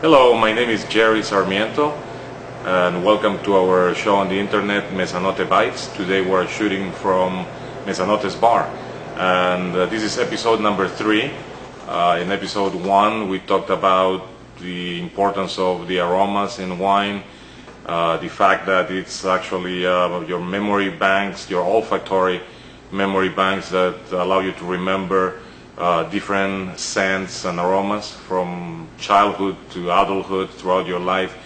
Hello, my name is Jerry Sarmiento and welcome to our show on the internet, Mesanote Bites. Today we're shooting from Mesanote's bar and this is episode number 3. In episode 1 we talked about the importance of the aromas in wine, the fact that it's actually your memory banks, your olfactory memory banks that allow you to remember different scents and aromas from childhood to adulthood throughout your life.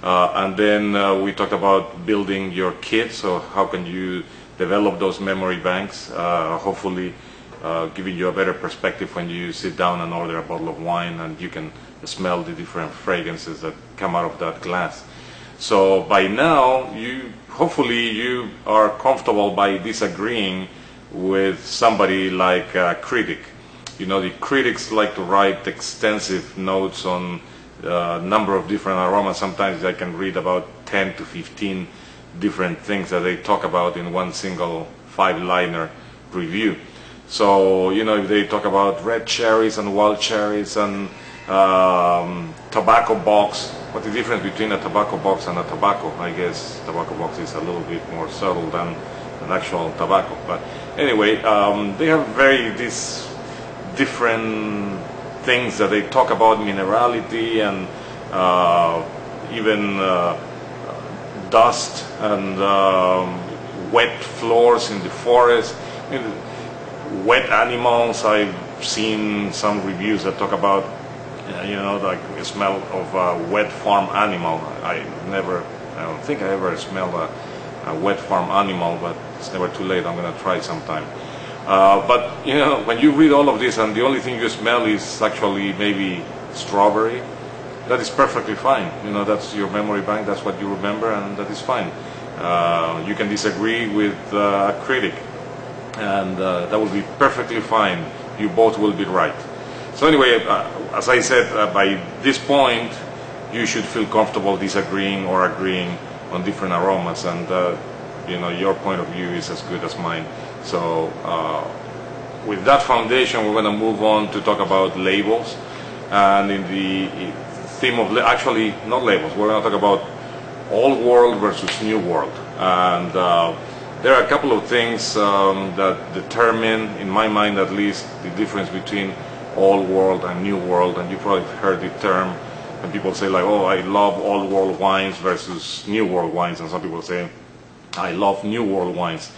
And then we talked about building your kit, so how can you develop those memory banks, hopefully giving you a better perspective when you sit down and order a bottle of wine and you can smell the different fragrances that come out of that glass. So by now, hopefully you are comfortable by disagreeing with somebody like a critic. You know, the critics like to write extensive notes on a number of different aromas. Sometimes I can read about 10 to 15 different things that they talk about in one single 5-liner review. So, you know, if they talk about red cherries and wild cherries and tobacco box, what's the difference between a tobacco box and a tobacco? I guess tobacco box is a little bit more subtle than an actual tobacco. But anyway, they have these different things that they talk about, minerality and even dust and wet floors in the forest, wet animals. I've seen some reviews that talk about you know, like the smell of a wet farm animal. I don't think I ever smelled a wet farm animal, but it's never too late. I'm gonna try sometime. But you know, when you read all of this and the only thing you smell is actually maybe strawberry, that is perfectly fine. You know, that's your memory bank, that's what you remember, and that is fine. You can disagree with a critic, and that will be perfectly fine. You both will be right. So anyway, as I said, by this point, you should feel comfortable disagreeing or agreeing on different aromas, and you know, your point of view is as good as mine. So with that foundation, we're going to move on to talk about labels, and in the theme of actually not labels, we're going to talk about old world versus new world. And there are a couple of things that determine, in my mind at least, the difference between old world and new world. And you probably heard the term when people say like, oh, I love old world wines versus new world wines, and some people say I love new world wines.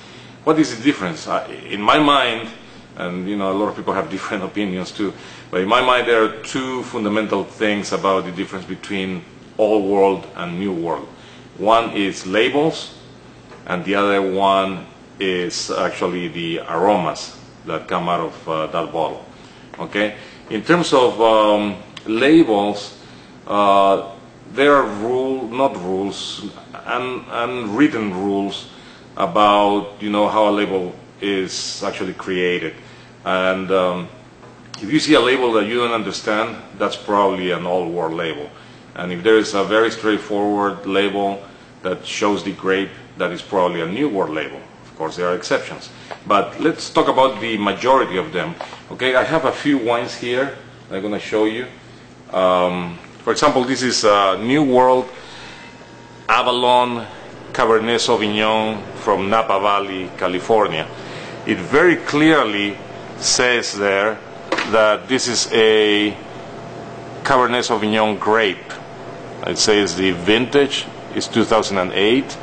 What is the difference? In my mind, and you know, a lot of people have different opinions too, but in my mind there are two fundamental things about the difference between old world and new world. One is labels, and the other one is actually the aromas that come out of that bottle. Okay? In terms of labels, there are unwritten rules about, you know, how a label is actually created. And if you see a label that you don't understand, that's probably an old world label. And if there is a very straightforward label that shows the grape, that is probably a new world label. Of course, there are exceptions. But let's talk about the majority of them. Okay, I have a few wines here I'm going to show you. For example, this is New World Avalon Cabernet Sauvignon from Napa Valley, California. It very clearly says there that this is a Cabernet Sauvignon grape. It says the vintage is 2008.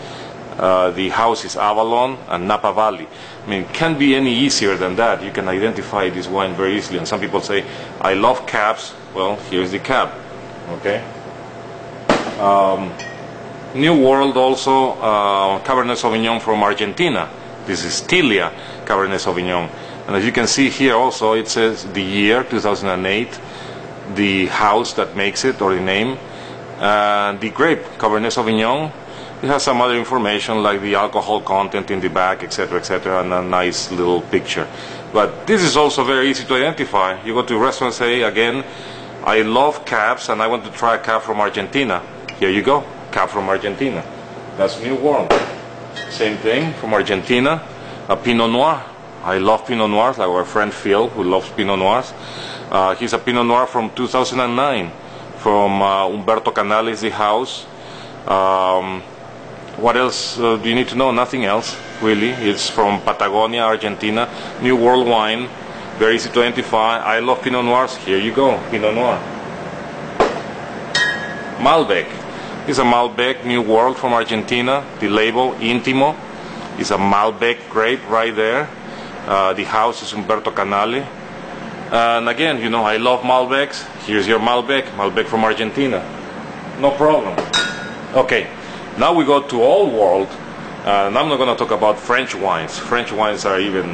The house is Avalon and Napa Valley. I mean, it can't be any easier than that. You can identify this wine very easily. And some people say, I love cabs. Well, here's the cab. Okay. New World also, Cabernet Sauvignon from Argentina. This is Tilia Cabernet Sauvignon. And as you can see here also, it says the year, 2008, the house that makes it, or the name, and the grape, Cabernet Sauvignon. It has some other information like the alcohol content in the back, etc., etc., and a nice little picture. But this is also very easy to identify. You go to a restaurant and say, again, I love cabs and I want to try a cab from Argentina. Here you go. Cab from Argentina. That's New World. Same thing from Argentina, a Pinot Noir. I love Pinot Noirs, like our friend Phil, who loves Pinot Noirs. He's a Pinot Noir from 2009 from Umberto Canales, the house. What else do you need to know? Nothing else, really. It's from Patagonia, Argentina. New World wine. Very easy to identify. I love Pinot Noirs. Here you go, Pinot Noir. Malbec. It's a Malbec New World from Argentina. The label, Intimo, is a Malbec grape right there. The house is Umberto Canale. And again, you know, I love Malbecs. Here's your Malbec, Malbec from Argentina. No problem. Okay, now we go to Old World. And I'm not going to talk about French wines. French wines are even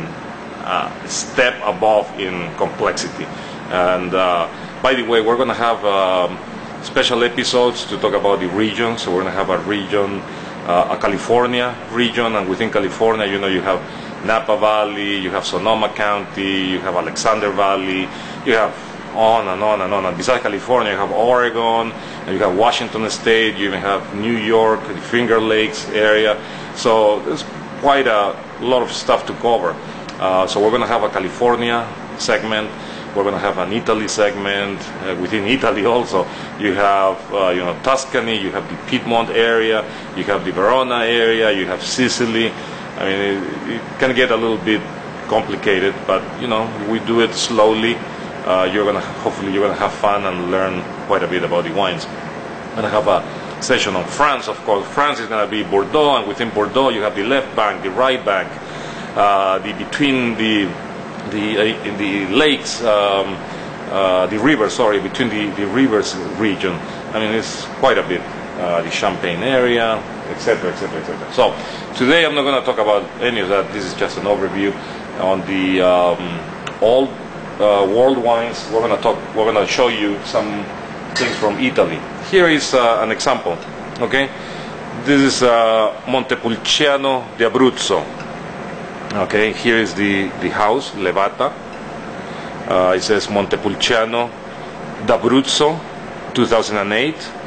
a step above in complexity. And by the way, we're going to have special episodes to talk about the region. So we're going to have a region, a California region, and within California, you know, you have Napa Valley, you have Sonoma County, you have Alexander Valley, you have on and on and on. And besides California, you have Oregon, and you have Washington State, you even have New York, the Finger Lakes area. So there's quite a lot of stuff to cover. So we're going to have a California segment. We're going to have an Italy segment. Within Italy also, you have you know, Tuscany, you have the Piedmont area, you have the Verona area, you have Sicily. I mean, it can get a little bit complicated, but you know, we do it slowly. Hopefully you're gonna have fun and learn quite a bit about the wines. I'm gonna have a session on France, of course. France is gonna be Bordeaux, and within Bordeaux you have the left bank, the right bank, between the lakes, the river, sorry, between the rivers region. I mean, it's quite a bit. The Champagne area, etc., etc., etc. So today I'm not going to talk about any of that. This is just an overview on the old world wines. We're going to show you some things from Italy. Here is an example. Okay, this is Montepulciano di Abruzzo. Okay, here is the house, Levata. It says Montepulciano d'Abruzzo, 2008.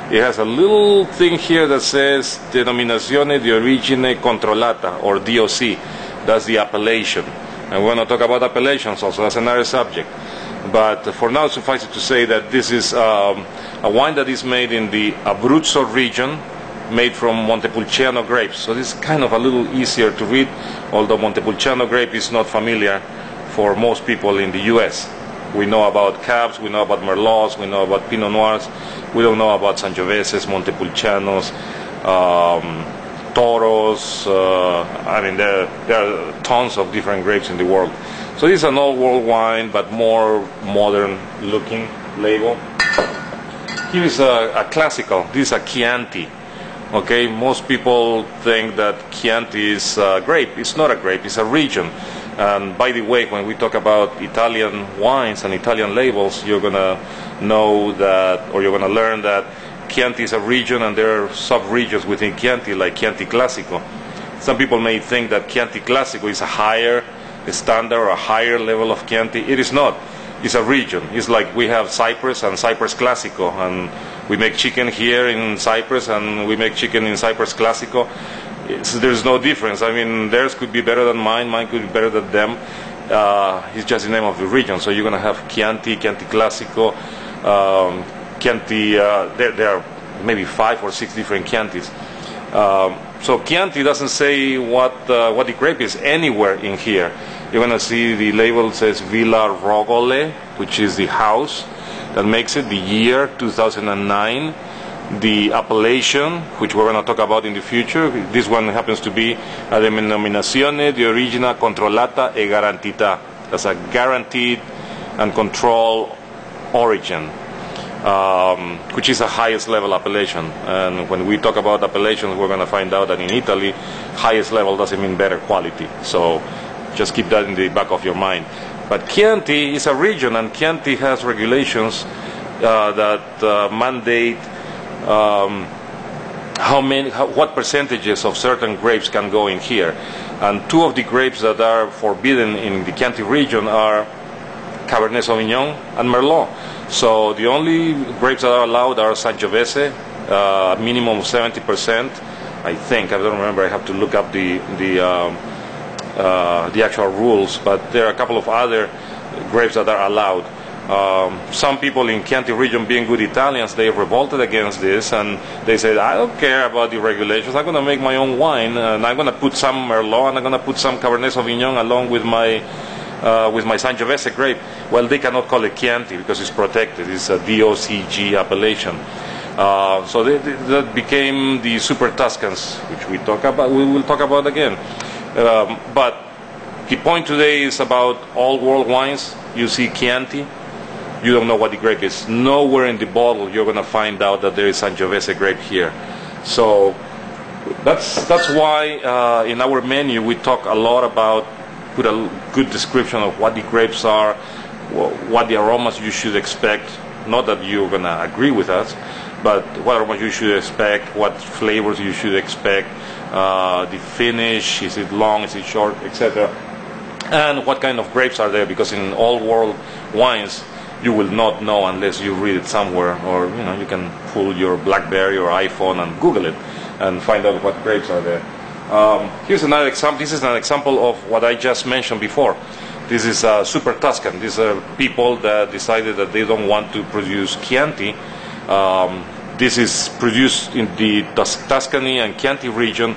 It has a little thing here that says Denominazione di Origine Controllata, or DOC. That's the appellation. And we're going to talk about appellations also. That's another subject. But for now, suffice it to say that this is a wine that is made in the Abruzzo region, made from Montepulciano grapes. So this is kind of a little easier to read, although Montepulciano grape is not familiar for most people in the US. We know about Cabs, we know about Merlots, we know about Pinot Noirs. We don't know about Sangioveses, Montepulcianos, Toros. I mean, there are tons of different grapes in the world. So this is an old world wine, but more modern looking label. Here is a classical. This is a Chianti. Okay, most people think that Chianti is a grape. It's not a grape, it's a region. And by the way, when we talk about Italian wines and Italian labels, you're going to know that, or you're going to learn that Chianti is a region and there are sub-regions within Chianti, like Chianti Classico. Some people may think that Chianti Classico is a higher standard or a higher level of Chianti. It is not. It's a region. It's like we have Cyprus and Cyprus Classico, and we make chicken here in Cyprus and we make chicken in Cyprus Classico. There's no difference. I mean, theirs could be better than mine could be better than them. It's just the name of the region. So you're going to have Chianti, Chianti Classico, Chianti, there are maybe 5 or 6 different Chiantis. So Chianti doesn't say what the grape is anywhere in here. You're going to see the label says Villa Rogole, which is the house that makes it, the year 2009. The appellation, which we're going to talk about in the future, this one happens to be a Denominazione di Origine Controllata e Garantita. That's a guaranteed and controlled origin, which is the highest level appellation. And when we talk about appellations, we're going to find out that in Italy, highest level doesn't mean better quality. So just keep that in the back of your mind. But Chianti is a region, and Chianti has regulations that mandate what percentages of certain grapes can go in here. And 2 of the grapes that are forbidden in the Chianti region are Cabernet Sauvignon and Merlot. So the only grapes that are allowed are Sangiovese, minimum of 70%, I think. I don't remember. I have to look up the actual rules. But there are a couple of other grapes that are allowed. Some people in Chianti region, being good Italians, they revolted against this, and they said, I don't care about the regulations, I'm going to make my own wine, and I'm going to put some Merlot, and I'm going to put some Cabernet Sauvignon along with my Sangiovese grape. Well, they cannot call it Chianti because it's protected. It's a DOCG appellation. So that became the Super Tuscans, which we will talk about again. But the point today is about all world wines. You see Chianti, you don't know what the grape is. Nowhere in the bottle you're going to find out that there is Sangiovese grape here. So that's why in our menu we talk a lot about, put a good description of what the grapes are, what the aromas you should expect. Not that you're going to agree with us, but what aromas you should expect, what flavors you should expect, the finish, is it long, is it short, etc. And what kind of grapes are there, because in all world wines you will not know unless you read it somewhere, or you can pull your BlackBerry or iPhone and Google it and find out what grapes are there. Here's another example. This is an example of what I just mentioned before. This is Super Tuscan. These are people that decided that they don't want to produce Chianti. This is produced in the Tuscany and Chianti region,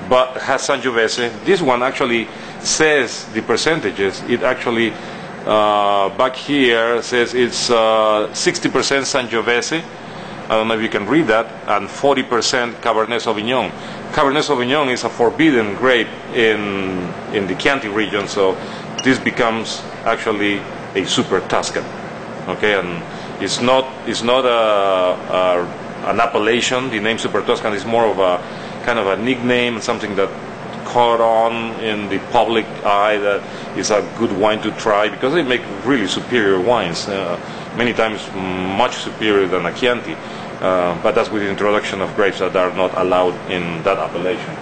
but has Sangiovese. This one actually says the percentages. It actually back here says it's 60% Sangiovese. I don't know if you can read that, and 40% Cabernet Sauvignon. Cabernet Sauvignon is a forbidden grape in the Chianti region, so this becomes actually a Super Tuscan. Okay, and it's not an appellation. The name Super Tuscan is more of a kind of a nickname, something that caught on in the public eye, that is a good wine to try, because they make really superior wines, many times much superior than a Chianti, but that's with the introduction of grapes that are not allowed in that appellation.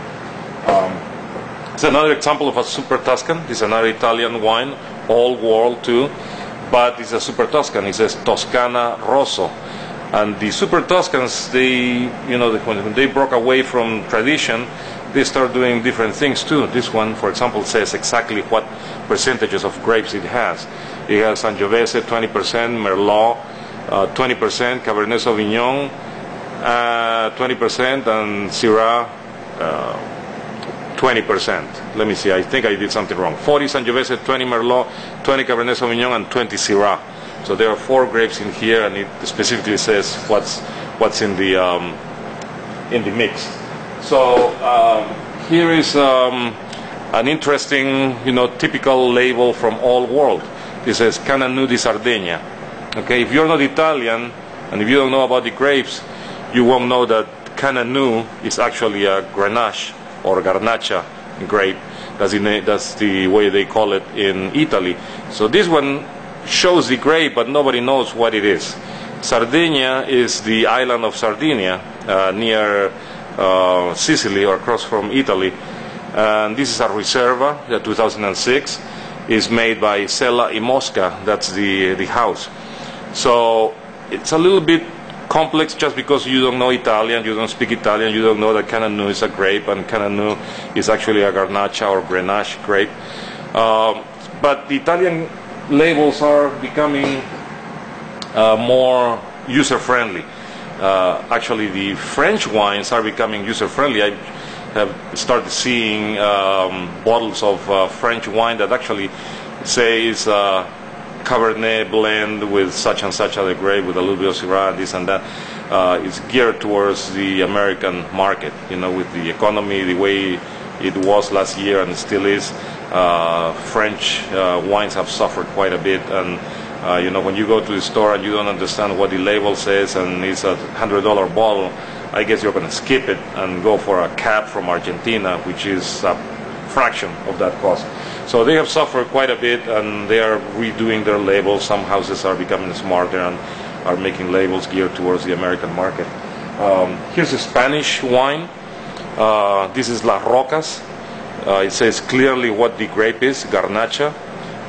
It's another example of a Super Tuscan. This is another Italian wine, old world too, but it's a Super Tuscan. It says Toscana Rosso. And the Super Tuscans, when they broke away from tradition, they start doing different things too. This one, for example, says exactly what percentages of grapes it has. It has Sangiovese 20%, Merlot 20%, Cabernet Sauvignon 20%, and Syrah 20%. Let me see, I think I did something wrong. 40 Sangiovese, 20 Merlot, 20 Cabernet Sauvignon, and 20 Syrah. So there are 4 grapes in here, and it specifically says what's in the mix. So here is an interesting, typical label from all world. It says Cananu di Sardegna. Okay, if you're not Italian and if you don't know about the grapes, you won't know that Cananu is actually a Grenache or Garnacha grape. That's the way they call it in Italy. So this one shows the grape, but nobody knows what it is. Sardinia is the island of Sardinia, near Sicily, or across from Italy. And this is a Riserva, the 2006, is made by Sella y Mosca. That's the house. So it's a little bit complex, just because you don't know Italian, you don't speak Italian, you don't know that Cananu is a grape, and Cananu is actually a Garnacha or Grenache grape. But the Italian labels are becoming more user-friendly. Actually, the French wines are becoming user-friendly. I have started seeing bottles of French wine that actually say it's a Cabernet blend with such and such other grape, with a little bit of Syrah, this and that. It's geared towards the American market, with the economy the way it was last year and still is. French wines have suffered quite a bit, and when you go to the store and you don't understand what the label says, and it's a $100 bottle, I guess you're going to skip it and go for a cab from Argentina, which is a fraction of that cost. So they have suffered quite a bit, and they are redoing their labels. Some houses are becoming smarter and are making labels geared towards the American market. Here's a Spanish wine. This is Las Rocas. It says clearly what the grape is, Garnacha,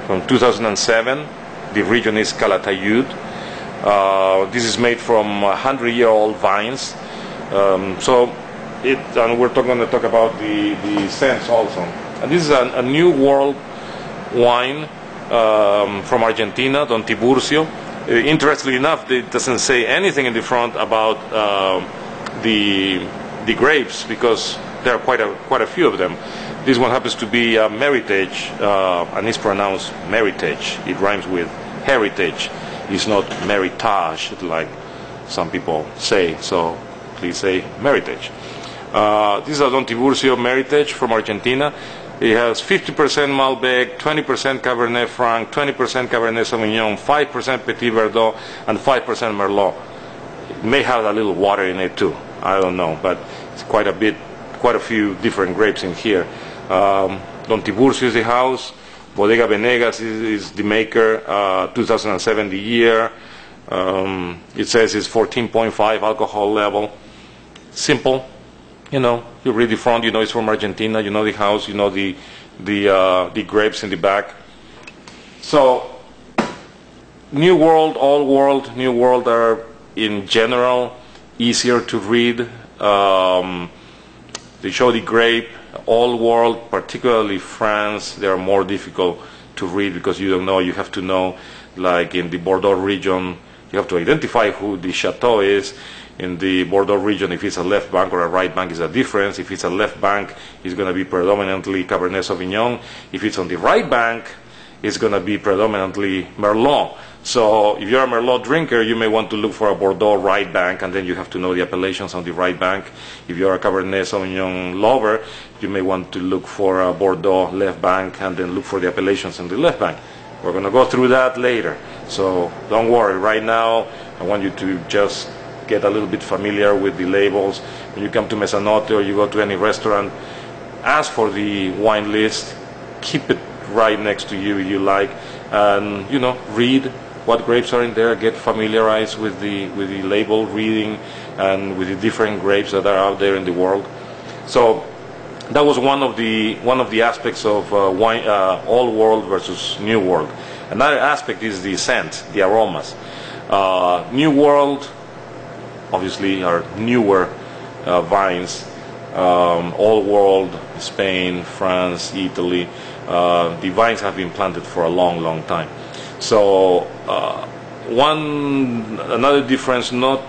from 2007. The region is Calatayud. This is made from 100-year-old vines. And we're going to talk about the scents also. And this is a new world wine from Argentina, Don Tiburcio. Interestingly enough, it doesn't say anything in the front about the grapes, because there are quite a few of them. This one happens to be Meritage, and it's pronounced Meritage. It rhymes with heritage. It's not Meritage like some people say, so please say Meritage. This is a Don Tiburcio Meritage from Argentina. It has 50% Malbec, 20% Cabernet Franc, 20% Cabernet Sauvignon, 5% Petit Verdot, and 5% Merlot. It may have a little water in it too. I don't know, but it's quite a few different grapes in here. Don Tiburcio is the house. Bodega Venegas is the maker. 2007 the year. It says it's 14.5 alcohol level. Simple. You know, you read the front, you know it's from Argentina, you know the house, you know the grapes in the back. So, New World, Old World, New World are in general easier to read. They show the grape. Old World, particularly France, they are more difficult to read because you don't know. You have to know, like in the Bordeaux region, you have to identify who the chateau is. In the Bordeaux region, if it's a left bank or a right bank is a difference. If it's a left bank, it's going to be predominantly Cabernet Sauvignon. If it's on the right bank, it's going to be predominantly Merlot. So if you're a Merlot drinker, you may want to look for a Bordeaux right bank, and then you have to know the appellations on the right bank. If you're a Cabernet Sauvignon lover, you may want to look for a Bordeaux left bank, and then look for the appellations on the left bank. We're going to go through that later. So don't worry. Right now, I want you to just get a little bit familiar with the labels. When you come to Mesanote or you go to any restaurant, ask for the wine list, keep it right next to you, like, and you know, read what grapes are in there, get familiarized with the label reading and with the different grapes that are out there in the world. So that was one of the aspects of wine, Old World versus New World. Another aspect is the scent, the aromas. New World obviously are newer vines. Old World, Spain, France, Italy, the vines have been planted for a long time. So another difference, not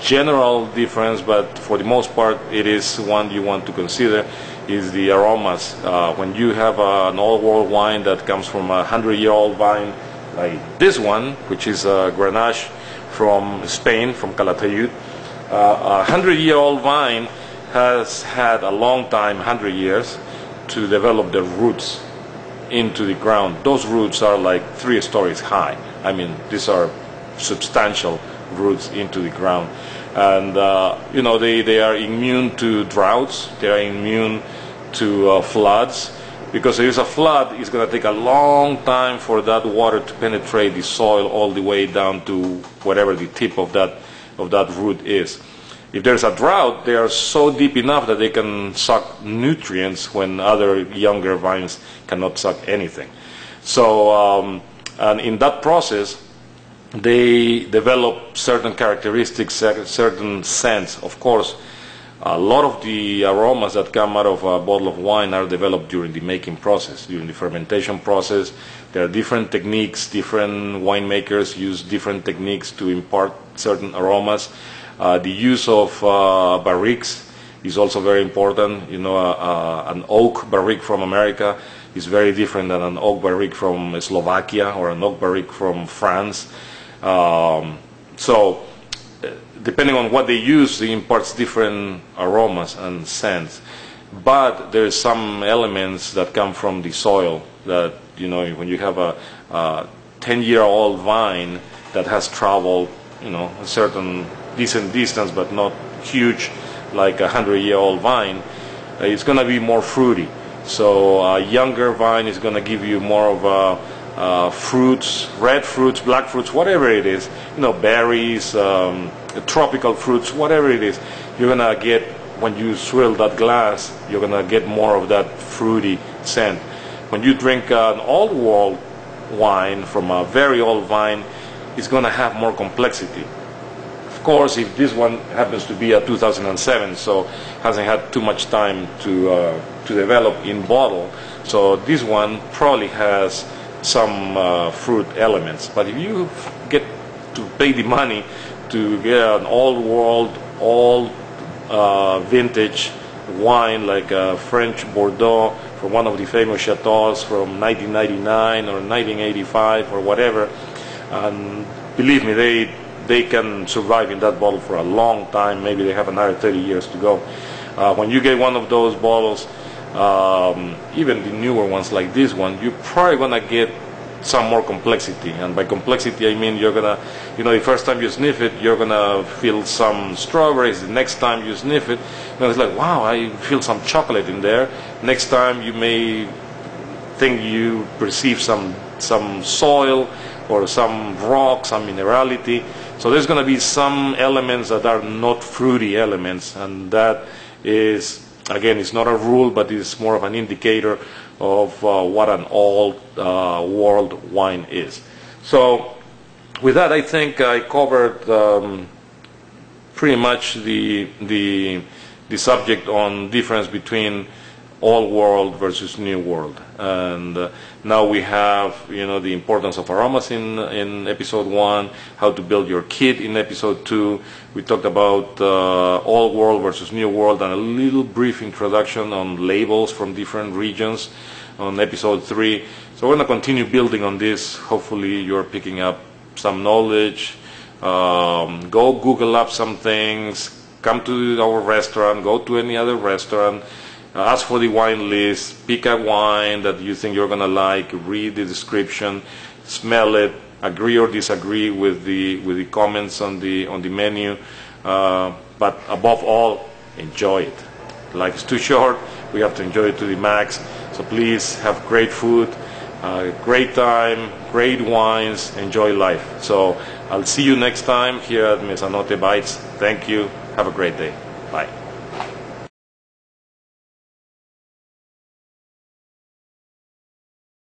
general difference, but for the most part it is one you want to consider, is the aromas. When you have an Old World wine that comes from a 100-year-old vine like this one, which is a Grenache from Spain, from Calatayud, a 100-year-old vine has had a long time, 100 years, to develop the roots into the ground. Those roots are like 3 stories high. I mean, these are substantial roots into the ground. And, you know, they are immune to droughts, they are immune to floods. Because if there's a flood, it's going to take a long time for that water to penetrate the soil all the way down to whatever the tip of that root is. If there's a drought, they are so deep enough that they can suck nutrients when other younger vines cannot suck anything. So, and in that process, they develop certain characteristics, certain scents. Of course, a lot of the aromas that come out of a bottle of wine are developed during the making process, during the fermentation process. There are different techniques, different winemakers use different techniques to impart certain aromas. The use of barriques is also very important. You know, an oak barrique from America is very different than an oak barrique from Slovakia or an oak barrique from France. So, depending on what they use, it imparts different aromas and scents. But there's some elements that come from the soil that, you know, when you have a 10-year-old vine that has traveled, you know, a certain decent distance but not huge like a 100-year-old vine, it's going to be more fruity. So a younger vine is going to give you more of fruits, red fruits, black fruits, whatever it is, you know, berries, tropical fruits, whatever it is. You're going to get, when you swirl that glass, you're going to get more of that fruity scent. When you drink an Old World wine from a very old vine, it's going to have more complexity. Of course, if this one happens to be a 2007, so hasn't had too much time to develop in bottle, so this one probably has some fruit elements. But if you get to pay the money to get an old world, old vintage wine like French Bordeaux from one of the famous chateaus from 1999 or 1985 or whatever. And believe me, they can survive in that bottle for a long time. Maybe they have another 30 years to go. When you get one of those bottles, even the newer ones like this one, you're probably gonna get some more complexity. And by complexity, I mean you're gonna, the first time you sniff it, you're gonna feel some strawberries. The next time you sniff it, it's like, wow, I feel some chocolate in there. Next time you may think you perceive some soil or some rock, some minerality. So there's going to be some elements that are not fruity elements, and that is, again, it's not a rule, but it's more of an indicator of what an old world wine is. So with that, I think I covered pretty much the subject on difference between old world versus new world. And now we have, the importance of aromas in episode 1, how to build your kit in episode 2. We talked about old world versus new world, and a little brief introduction on labels from different regions on episode 3. So we're going to continue building on this. Hopefully you're picking up some knowledge. Go Google up some things. Come to our restaurant. Go to any other restaurant. Ask for the wine list, pick a wine that you think you're gonna like, read the description, smell it, agree or disagree with the comments on the menu, but above all, enjoy it. Life is too short, we have to enjoy it to the max. So please have great food, great time, great wines, enjoy life. So I'll see you next time here at Mesanote Bites. Thank you, have a great day. Bye.